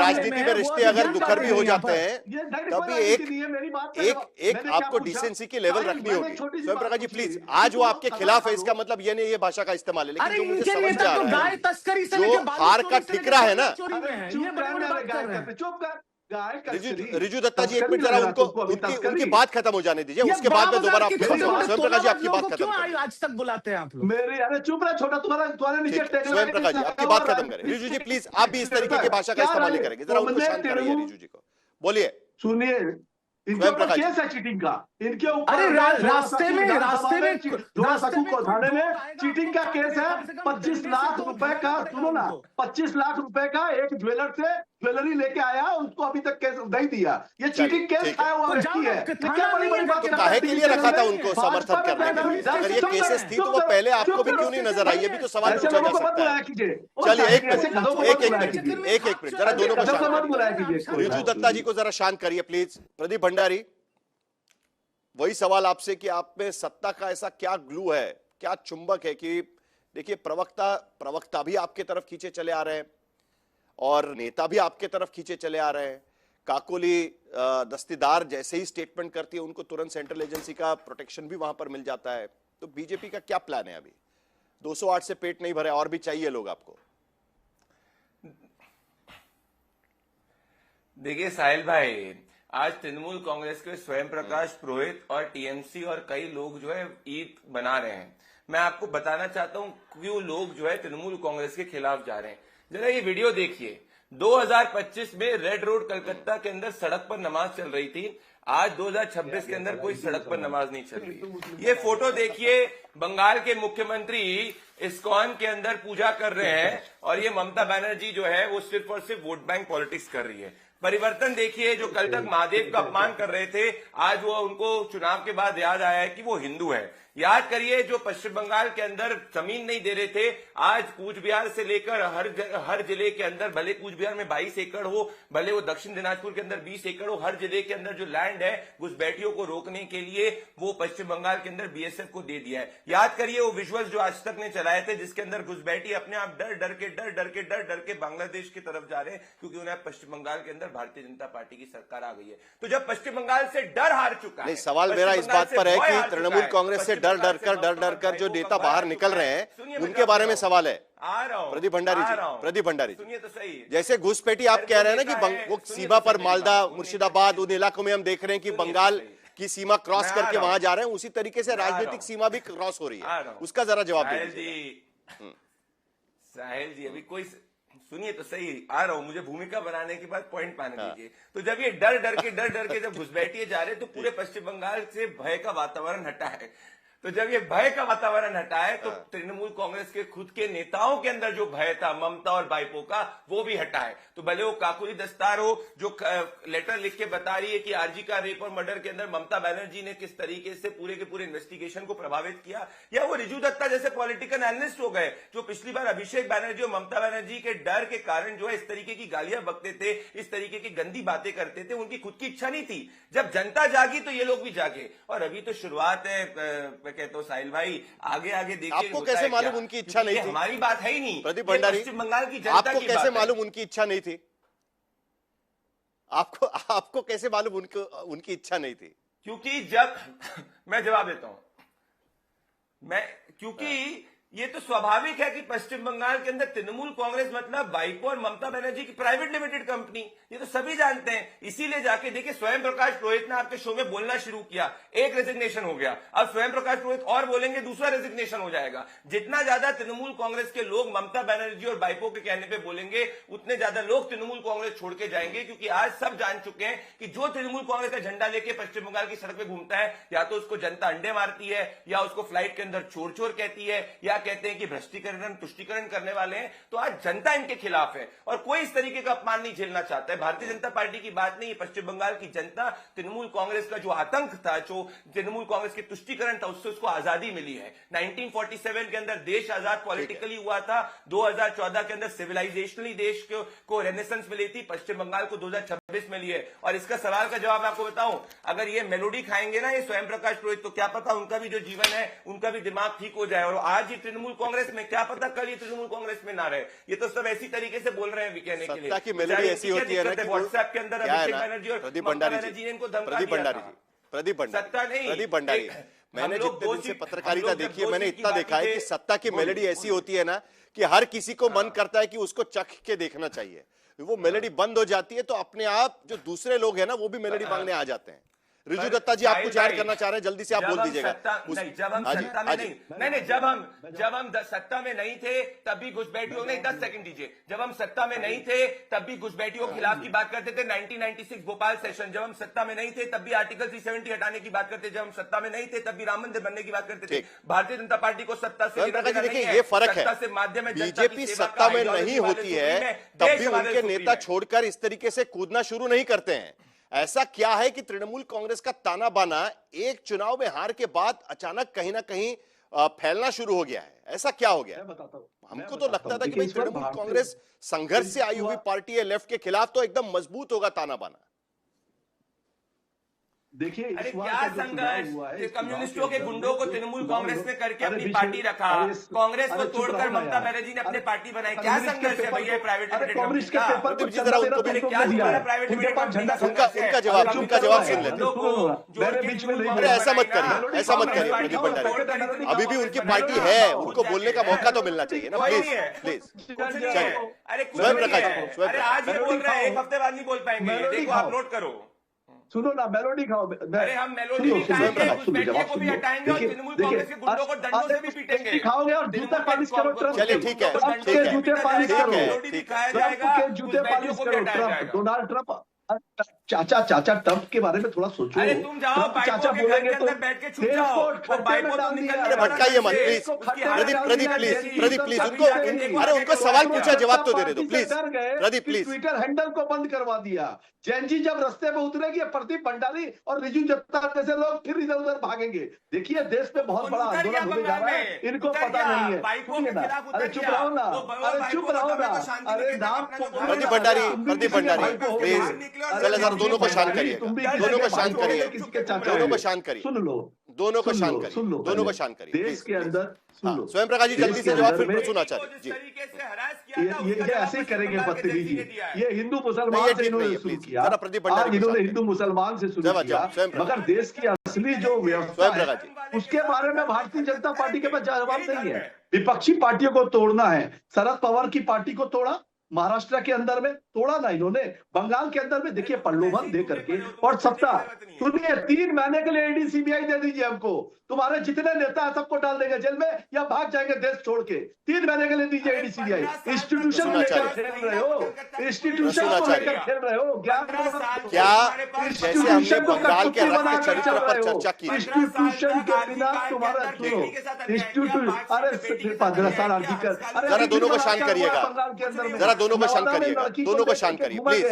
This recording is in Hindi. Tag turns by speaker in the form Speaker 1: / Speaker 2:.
Speaker 1: राजनीति में रिश्ते अगर दुखर भी हो जाते हैं तभी एक आपको डिसेंसी की लेवल रखनी होगी। स्वयं प्रकाश जी प्लीज, आज वो आपके खिलाफ है इसका मतलब ये नहीं ये भाषा का इस्तेमाल है, लेकिन जो मुझे समझ में आ रहा है जो हार का ठिकरा है ना, रिजू दत्ता जी एक मिनट जरा उनको उनकी बात खत्म हो जाने दीजिए, उसके बाद में दोबारा आपके पास स्वयं प्रकाश जी आपकी बात खत्म करें।
Speaker 2: आज तक बुलाते हैं आप लोग?
Speaker 3: मेरी अरे चुप रहा छोटा, तुम्हारे नीचे
Speaker 1: स्वयं प्रकाश जी आपकी बात खत्म करें। रिजू जी प्लीज आप भी इस तरीके की भाषा का इस्तेमाल नहीं करेंगे, जरा उनको शांत करिए। रिजू जी को बोलिए।
Speaker 3: सुनिए, इनके ऊपर केस है चीटिंग का, इनके ऊपर
Speaker 2: रास्ते में
Speaker 3: थाने में चीटिंग का केस है। 25 लाख रुपए का, सुनो ना, 25 लाख रुपए का एक ज्वेलर से ज्वेलरी लेके आया, उसको अभी तक केस नहीं दिया। ये चीटिंग केस खाया हुआ व्यक्ति है। क्या बड़ी बड़ी बात
Speaker 1: काहे के लिए रखा था उनको समर्थन करने के लिए? अगर ये केसेस थी तो वो पहले आपको भी क्यों नहीं नजर आई? ये भी तो सवाल पूछा जा सकता है। चलिए एक मिनट जरा दोनों को शांत, रिजू दत्ता जी को जरा शांत करिए प्लीज। प्रदीप भंडारी, वही सवाल आपसे कि आप में सत्ता का ऐसा क्या ग्लू है, क्या चुंबक है कि देखिए प्रवक्ता भी आपके तरफ खींचे चले आ रहे हैं और नेता भी आपके तरफ खींचे चले आ रहे हैं। काकोली दस्तेदार जैसे ही स्टेटमेंट करती है उनको तुरंत सेंट्रल एजेंसी का प्रोटेक्शन भी वहां पर मिल जाता है। तो बीजेपी का क्या प्लान है? अभी 208 से पेट नहीं भरे और भी चाहिए लोग आपको?
Speaker 4: देखिए साहिल भाई, आज तृणमूल कांग्रेस के स्वयं प्रकाश पुरोहित और टीएमसी और कई लोग जो है ईद बना रहे हैं। मैं आपको बताना चाहता हूं क्यों लोग जो है तृणमूल कांग्रेस के खिलाफ जा रहे हैं। जरा ये वीडियो देखिए। 2025 में रेड रोड कलकत्ता के अंदर सड़क पर नमाज चल रही थी, आज 2026 के अंदर कोई सड़क पर नमाज नहीं चल रही। ये फोटो देखिए, बंगाल के मुख्यमंत्री इस्कॉन के अंदर पूजा कर रहे हैं और ये ममता बनर्जी जो है वो सिर्फ और सिर्फ वोट बैंक पॉलिटिक्स कर रही है। परिवर्तन देखिए, जो कल तक महादेव का अपमान कर रहे थे, आज वो उनको चुनाव के बाद याद आया है कि वो हिंदू है। याद करिए, जो पश्चिम बंगाल के अंदर जमीन नहीं दे रहे थे, आज कूच बिहार से लेकर हर जिले के अंदर, भले कूच बिहार में 22 एकड़ हो, भले वो दक्षिण दिनाजपुर के अंदर 20 एकड़ हो, हर जिले के अंदर जो लैंड है घुसपैठियों को रोकने के लिए वो पश्चिम बंगाल के अंदर बीएसएफ को दे दिया है। याद करिए वो विजुअल्स जो आज तक ने चलाए थे, जिसके अंदर घुसपैठी अपने आप डर के बांग्लादेश की तरफ जा रहे हैं, क्योंकि उन्हें पश्चिम बंगाल के अंदर भारतीय जनता पार्टी की सरकार आ गई है। तो जब पश्चिम बंगाल से डर हार चुका है,
Speaker 1: सवाल मेरा इस बात पर है कि तृणमूल कांग्रेस से डर डर कर जो नेता बाहर निकल रहे हैं उनके बारे में सवाल है। प्रदीप भंडारी जी,
Speaker 4: सुनिए तो सही।
Speaker 1: जैसे घुसपैठी आप कह रहे हैं ना कि वो सीमा पर मालदा, मुर्शिदाबाद, उन इलाकों में हम देख रहे हैं कि बंगाल की सीमा क्रॉस करके वहां जा रहे हैं, उसी तरीके से राजनीतिक सीमा भी क्रॉस हो रही है। उसका जरा जवाब दीजिए।
Speaker 4: साहिल जी, अभी कोई सुनिए तो सही, आ रहा हूं, मुझे भूमिका बनाने के बाद पॉइंट पाने दीजिए। तो जब ये डर के जब घुसपैठिए जा रहे, तो पूरे पश्चिम बंगाल से भय का वातावरण हटा है। तो जब ये भय का वातावरण हटा है, तो तृणमूल कांग्रेस के खुद के नेताओं के अंदर जो भय था ममता और भाईपो का, वो भी हटा है। तो भले वो काकुली दस्तार हो, जो लेटर लिख के बता रही है कि आरजी का रेप और मर्डर के अंदर ममता बनर्जी ने किस तरीके से पूरे के पूरे इन्वेस्टिगेशन को प्रभावित किया, या वो रिजू दत्ता जैसे पॉलिटिकल एनालिस्ट हो गए जो पिछली बार अभिषेक बनर्जी और ममता बनर्जी के डर के कारण जो है इस तरीके की गालियां बकते थे, इस तरीके की गंदी बातें करते थे। उनकी खुद की इच्छा नहीं थी। जब जनता जागी तो ये लोग भी जागे, और अभी तो शुरुआत है। कहते हो साहिल भाई, आगे देखिए।
Speaker 1: आपको कैसे मालूम उनकी इच्छा नहीं थी?
Speaker 4: हमारी बात है ही नहीं।
Speaker 1: प्रदीप भंडारी,
Speaker 4: पश्चिम बंगाल की जनता
Speaker 1: आपको
Speaker 4: की
Speaker 1: कैसे
Speaker 4: बात
Speaker 1: मालूम उनकी इच्छा नहीं थी? आपको कैसे मालूम उनकी इच्छा नहीं थी?
Speaker 4: क्योंकि जब मैं जवाब देता हूं, क्योंकि ये तो स्वाभाविक है कि पश्चिम बंगाल के अंदर तृणमूल कांग्रेस मतलब भाईपो और ममता बनर्जी की प्राइवेट लिमिटेड कंपनी, ये तो सभी जानते हैं। इसीलिए जाके देखिए, स्वयं प्रकाश पुरोहित ने आपके शो में बोलना शुरू किया, एक रेजिग्नेशन हो गया। अब स्वयं प्रकाश पुरोहित और बोलेंगे, दूसरा रेजिग्नेशन हो जाएगा। जितना ज्यादा तृणमूल कांग्रेस के लोग ममता बनर्जी और भाईपो के कहने पर बोलेंगे, उतने ज्यादा लोग तृणमूल कांग्रेस छोड़ के जाएंगे। क्योंकि आज सब जान चुके हैं कि जो तृणमूल कांग्रेस का झंडा लेके पश्चिम बंगाल की सड़क पर घूमता है, या तो उसको जनता अंडे मारती है, या उसको फ्लाइट के अंदर चोर कहती है, या कहते हैं कि भ्रष्टीकरण तुष्टीकरण करने वाले हैं। तो आज जनता इनके खिलाफ है और कोई इस तरीके का अपमान नहीं झेलना चाहता है। भारतीय जनता पार्टी की बात नहीं है, पश्चिम बंगाल की जनता तृणमूल कांग्रेस का जो आतंक था, जो तृणमूल कांग्रेस के तुष्टीकरण था, उससे उसको आजादी मिली है। 1947 के अंदर देश आजाद पॉलिटिकली हुआ था, 2014 के अंदर सिविलाइजेशनली देश को रेनेसेंस मिली थी। पश्चिम बंगाल को 2026 में लिए। और इसका सवाल का जवाब मैं आपको बताऊं, अगर ये मेलोडी खाएंगे ना ये स्वयं प्रकाश पुरोहित, तो क्या पता उनका भी जो जीवन है, उनका भी दिमाग ठीक हो जाए और आज ये तृणमूल कांग्रेस में, क्या पता कल ये तृणमूल कांग्रेस में ना रहे। ये तो सब ऐसी तरीके से बोल रहे हैं कहने के लिए।
Speaker 1: सत्ता की मेलोडी ऐसी होती है ना कि
Speaker 4: व्हाट्सएप के अंदर अभिषेक बनर्जी और
Speaker 1: प्रदीप
Speaker 4: ममता
Speaker 1: भंडारी
Speaker 4: बनर्जी ने इनको धमका
Speaker 1: प्रदीप
Speaker 4: दिया
Speaker 1: भंडारी
Speaker 4: था।
Speaker 1: प्रदीप भंडारी
Speaker 4: सत्ता नहीं,
Speaker 1: प्रदीप भंडारी मैंने जितने दिन से पत्रकारिता देखी है, मैंने इतना देखा है कि सत्ता की मेलोडी ऐसी होती है ना कि हर किसी को मन करता है कि उसको चख के देखना चाहिए। वो मेलोडी बंद हो जाती है तो अपने आप जो दूसरे लोग हैं ना वो भी मेलोडी मांगने आ जाते हैं। रिजू दत्ता जी, आप कुछ ऐड करना चाह रहे हैं, जल्दी से आप बोल दीजिएगा।
Speaker 4: जब हम सत्ता में नहीं, जब हम सत्ता में नहीं थे तब भी घुसपैठियों ने 10 सेकंड दीजिए, जब हम सत्ता में नहीं थे तब भी घुसपैठियों के खिलाफ की बात करते थे। 1996 भोपाल सेशन, जब हम सत्ता में नहीं थे तब भी आर्टिकल 370 हटाने की बात करते, जब हम सत्ता में नहीं थे तब भी राम मंदिर बनने की बात करते थे। भारतीय जनता पार्टी को सत्ता से
Speaker 1: देखिए ये फर्क है,
Speaker 4: माध्यम
Speaker 1: बीजेपी सत्ता में नहीं होती है तब भी उनके नेता छोड़कर इस तरीके से कूदना शुरू नहीं करते हैं। ऐसा क्या है कि तृणमूल कांग्रेस का ताना बाना एक चुनाव में हार के बाद अचानक कहीं ना कहीं फैलना शुरू हो गया है? ऐसा क्या हो गया? हमको तो लगता था कि भाई तृणमूल कांग्रेस संघर्ष से आई हुई पार्टी है, लेफ्ट के खिलाफ तो एकदम मजबूत होगा ताना बाना।
Speaker 3: देखिए,
Speaker 4: अरे क्या संघर्ष, कम्युनिस्टों के गुंडों को तृणमूल कांग्रेस में करके अपनी पार्टी रखा, कांग्रेस को तोड़कर ममता बनर्जी ने अपनी पार्टी बनाई। क्या संघर्ष है भैया प्राइवेट लिमिटेड
Speaker 3: कांग्रेस के पेपर को
Speaker 1: जरा उनको भी
Speaker 4: क्या प्राइवेट लिमिटेड
Speaker 1: उनका जवाब सुन लेते। अरे ऐसा मत करिए, ऐसा मत करिए प्रदीप भंडारी, अभी भी उनकी पार्टी है, उनको बोलने का मौका तो मिलना चाहिए ना। प्लीज प्लीज चलिए।
Speaker 4: अरे
Speaker 1: स्वयं प्रकाश,
Speaker 4: अरे आज ये बोल रहे हैं, एक हफ्ते बाद नहीं बोल पाएंगे, देखो अपलोड करो।
Speaker 3: सुनो ना, मेलोडी खाओ।
Speaker 4: अरे हम मेलोडी नहीं खाएंगे, घुसपैठियों को भी हटाएंगे और तृणमूल कांग्रेस के गुंडों को डंडों से भी पीटेंगे।
Speaker 3: खाओगे और जूते पालिश करो ट्रम्प।
Speaker 1: चलिए ठीक है,
Speaker 3: ट्रम्प के जूते पालिश करो,
Speaker 4: मेलोडी दिखाया जाएगा,
Speaker 3: ट्रम्प के जूते पालिश करो। ट्रम्प, डोनाल्ड ट्रम्प, चाचा ट्रम्प के बारे में थोड़ा सोचो।
Speaker 4: अरे तुम जाओ
Speaker 3: चाचा बोलेंगे तो
Speaker 4: बैठ के छुप जाओ और बाइक को तुम निकल
Speaker 1: अरे भटकाइए मत प्लीज। प्रदीप प्लीज उनको, अरे उनको सवाल पूछा जवाब तो दे रहे दो please. Pradeep please.
Speaker 3: Twitter handle को बंद करवा दिया। जैन जी जब रास्ते में उतरेगी, प्रदीप भंडारी और रिजू दत्ता जैसे लोग फिर इधर उधर भागेंगे। देखिए देश में बहुत बड़ा आंदोलन होने जा रहा है, इनको पता नहीं है। अरे चुप रहो ना, अरे चुप रहो ना। अरे नाम
Speaker 1: प्रदीप भंडारी प्लीज, चलो जरा दोनों को शांत करिए, दोनों को शांत करिए, दोनों को शांत करिए,
Speaker 3: सुन लो,
Speaker 1: दोनों को शांत करिए, दोनों को शांत करिए।
Speaker 3: देश के अंदर सुन लो।
Speaker 1: स्वयं प्रकाश जी जल्दी से जवाब, फिर सुनाचार्य जी।
Speaker 3: ये ऐसे ही करेंगे बदतमीजी। ये हिंदू मुसलमान से इन्होंने शुरू किया, आज इन्होंने हिंदू मुसलमान से शुरू किया, मगर देश की असली जो व्यवस्था है उसके बारे में भारतीय जनता पार्टी के पास जवाब नहीं है। विपक्षी पार्टियों को तोड़ना है। शरद पवार की पार्टी को तोड़ा, महाराष्ट्र के अंदर में तोड़ा ना इन्होंने, बंगाल के अंदर में देखिए प्रलोभन दे करके। और सत्ता सुनिए, 3 महीने के लिए ईडी सीबीआई दे दीजिए हमको, तुम्हारे जितने नेता है सबको डाल देंगे जेल में या भाग जाएंगे देश छोड़ के। 3 महीने के लिए दीजिए ईडी सीबीआई। इंस्टीट्यूशन को लेकर खेल रहे हो, इंस्टीट्यूशन को लेकर खेल रहे हो।
Speaker 1: क्या जैसे हमने बंगाल के रथ के चरित्र पर चर्चा की,
Speaker 3: इंस्टीट्यूशन के बिना तुम्हारा सुनो, इंस्टीट्यूशन, अरे 15 साल आर्टिकल,
Speaker 1: जरा दोनों को शांत करिएगा, जरा दोनों को शांत करिएगा, दोनों को शांत करिए प्लीज।